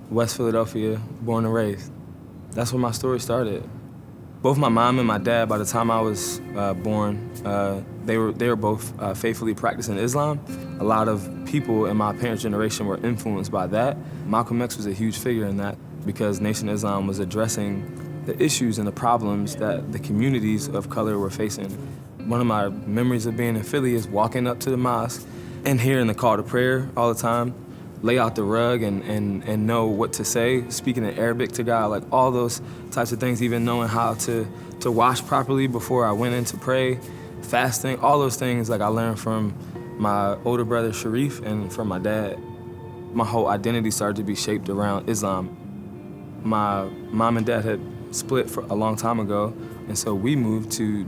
West Philadelphia, born and raised. That's where my story started. Both my mom and my dad, by the time I was born, they were both faithfully practicing Islam. A lot of people in my parents' generation were influenced by that. Malcolm X was a huge figure in that because Nation of Islam was addressing the issues and the problems that the communities of color were facing. One of my memories of being in Philly is walking up to the mosque and hearing the call to prayer all the time, lay out the rug and know what to say, speaking in Arabic to God, like all those types of things, even knowing how to wash properly before I went in to pray, fasting, all those things like I learned from my older brother Sharif and from my dad. My whole identity started to be shaped around Islam. My mom and dad had split for a long time ago, and so we moved to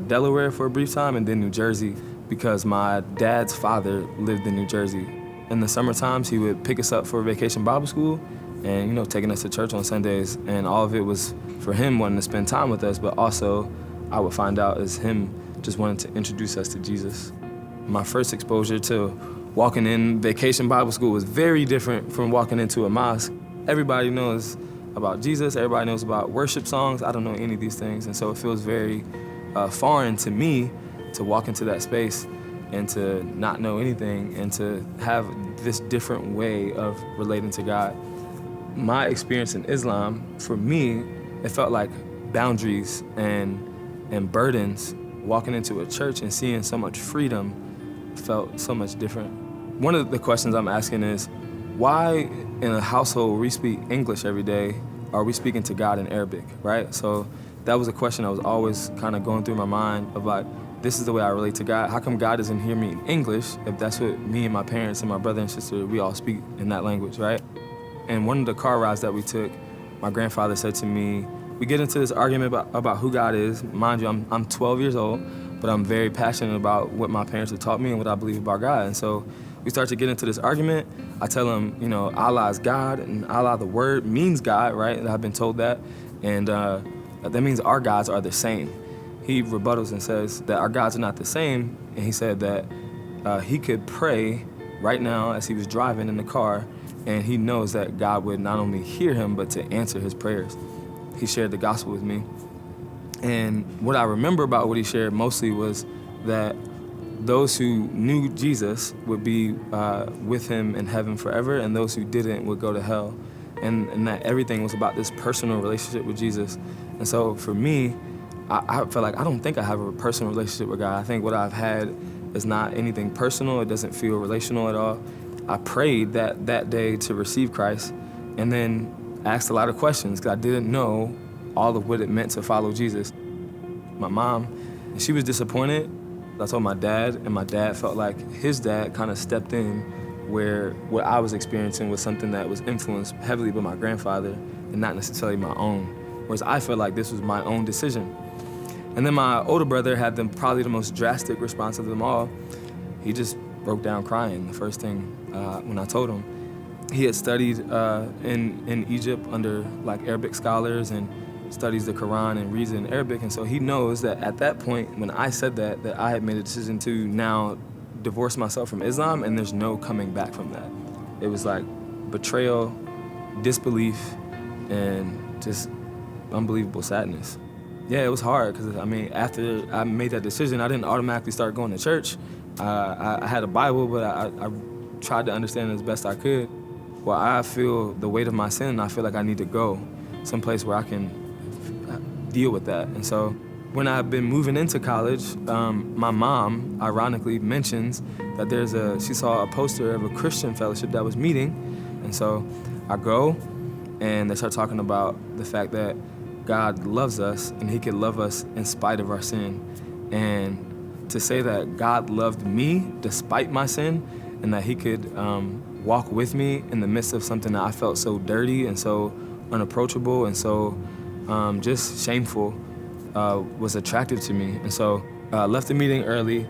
Delaware for a brief time and then New Jersey because my dad's father lived in New Jersey. In the summer times, he would pick us up for vacation Bible school and, taking us to church on Sundays. And all of it was for him wanting to spend time with us, but also I would find out as him just wanting to introduce us to Jesus. My first exposure to walking in vacation Bible school was very different from walking into a mosque. Everybody knows about Jesus, everybody knows about worship songs. I don't know any of these things. And so it feels very foreign to me to walk into that space and to not know anything and to have this different way of relating to God. My experience in Islam, for me, it felt like boundaries and burdens. Walking into a church and seeing so much freedom felt so much different. One of the questions I'm asking is, why in a household where we speak English every day, are we speaking to God in Arabic, right? So that was a question that was always kind of going through my mind of like, this is the way I relate to God. How come God doesn't hear me in English if that's what me and my parents and my brother and sister, we all speak in that language, right? And one of the car rides that we took, my grandfather said to me, we get into this argument about who God is. Mind you, I'm 12 years old, but I'm very passionate about what my parents have taught me and what I believe about God. And so we start to get into this argument. I tell him, Allah is God, and Allah, the word, means God, right? And I've been told that. And that means our gods are the same. He rebuttals and says that our gods are not the same, and he said that he could pray right now as he was driving in the car, and he knows that God would not only hear him, but to answer his prayers. He shared the gospel with me. And what I remember about what he shared mostly was that those who knew Jesus would be with him in heaven forever, and those who didn't would go to hell. And that everything was about this personal relationship with Jesus. And so for me, I feel like I don't think I have a personal relationship with God. I think what I've had is not anything personal. It doesn't feel relational at all. I prayed that day to receive Christ and then asked a lot of questions because I didn't know all of what it meant to follow Jesus. My mom, she was disappointed. I told my dad, and my dad felt like his dad kind of stepped in where what I was experiencing was something that was influenced heavily by my grandfather and not necessarily my own. Whereas I felt like this was my own decision. And then my older brother had probably the most drastic response of them all. He just broke down crying the first thing when I told him. He had studied in Egypt under like Arabic scholars and studies the Quran and reads it in Arabic, and so he knows that at that point when I said that I had made a decision to now divorce myself from Islam, and there's no coming back from that. It was like betrayal, disbelief, and just unbelievable sadness. Yeah, it was hard because, after I made that decision, I didn't automatically start going to church. I had a Bible, but I tried to understand it as best I could. Well, I feel the weight of my sin, and I feel like I need to go someplace where I can deal with that. And so when I've been moving into college, my mom, ironically, mentions that she saw a poster of a Christian fellowship that was meeting. And so I go, and they start talking about the fact that God loves us, and he could love us in spite of our sin. And to say that God loved me despite my sin, and that he could walk with me in the midst of something that I felt so dirty and so unapproachable and so just shameful was attractive to me. And so I left the meeting early,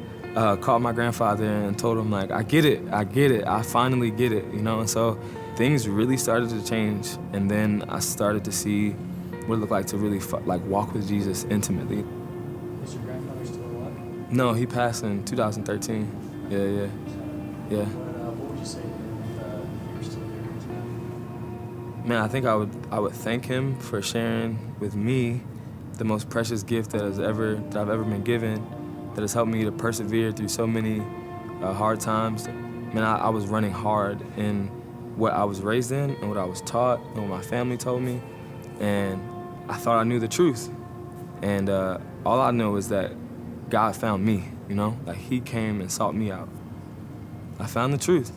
called my grandfather and told him, like, I get it, I finally get it, And so things really started to change, and then I started to see what it looked like to really walk with Jesus intimately. Is your grandfather still alive? No, he passed in 2013. Yeah. What would you say if you were still here Man, I think I would thank him for sharing with me the most precious gift that I've ever been given, that has helped me to persevere through so many hard times. Man, I was running hard in what I was raised in and what I was taught and what my family told me, and I thought I knew the truth. And all I know is that God found me, you know? Like, he came and sought me out. I found the truth.